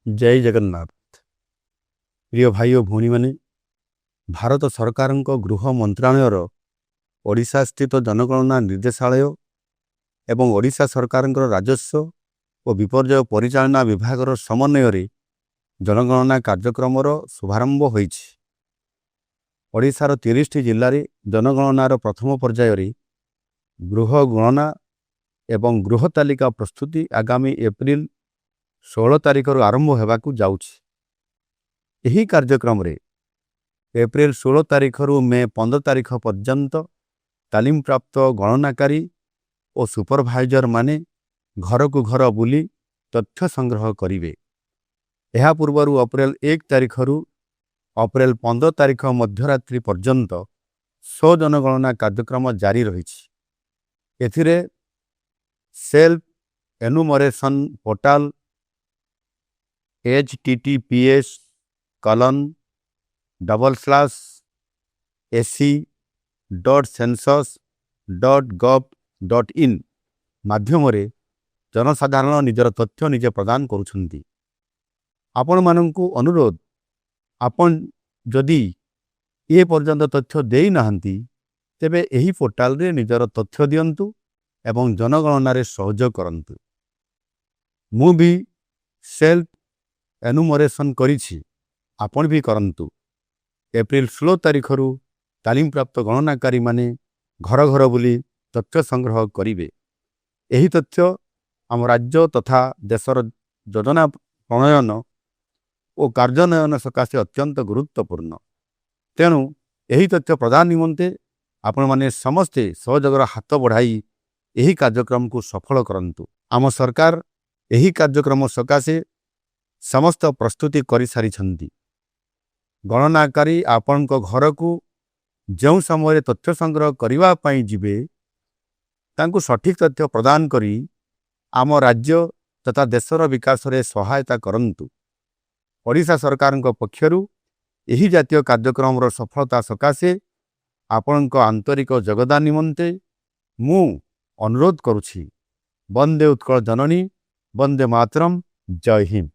जय जगन्नाथ। प्रिय भाई और भौणी माने भारत सरकार गृह मंत्रालयर ओडिशा स्थित जनगणना निर्देशालय एवं ओडिशा सरकार राजस्व और विपर्यय परिचालना विभाग समन्वय जनगणना कार्यक्रम शुभारंभ होईछि। ओडिशार 30 जिल्लार जनगणनार प्रथम पर्यायर गृह गणना एवं गृह तालिका प्रस्तुति आगामी एप्रिल 16 तारिख आरंभ होगाकू जाउछि। एही कार्यक्रम रे एप्रिल 16 तारिख रु मे 15 तारिख पर्यंत तालीम प्राप्त गणनाकारी और सुपरभाइजर माने घर को घर बुली तथ्य संग्रह करिवे। एहा पूर्वरु अप्रैल 1 तारिख रु अप्रैल 15 तारिख मध्यरात्रि पर्यंत स्व जनगणना कार्यक्रम जारी रहिछि। एथिरे सेल्फ एनुमरेशन पोर्टाल https://ac.census.gov.in माध्यम जनसाधारण निजर तथ्य निजे प्रदान करुछंती। आपण मानंकु अनुरोध, आपण जदि ए पर्यंत तथ्य देई नाहंती तेबे एही पोर्टाल रे निजर तथ्य दियंतु एवं जनगणना रे सहयोग करंतु। मु भी सेल्फ एनुमरेशन करिछि, आपण भी करंतु। एप्रिल 16 तारिख रु तालीम प्राप्त गणनाकारी माने घर घर बुली तथ्य संग्रह करिवे। एही तथ्य आम राज्य तथा देशर योजना प्रणयन और कार्यान्वयन सकाशे अत्यंत गुरुत्वपूर्ण। तेणु एही तथ्य प्रदान निमंते आपण माने समस्ते सहयोगर हाथ बढ़ाई एही कार्यक्रम को सफल करंतु। आम सरकार एही कार्यक्रम सकाशे समस्त प्रस्तुति करि सारिछंती। गणनाकारी आपण घर को जो समय तथ्य संग्रह करिवा पई जिबे तांकु सठिक तथ्य प्रदान करी आम राज्य तथा देशर विकास रे सहायता करंतु। ओडिशा सरकार पक्षरु एही जातीय कार्यक्रम सफलता सकाशे आपण आंतरिक योगदान निमंते मु अनुरोध करुछि। वंदे उत्कल जननी, वंदे मातरम, जय हिंद।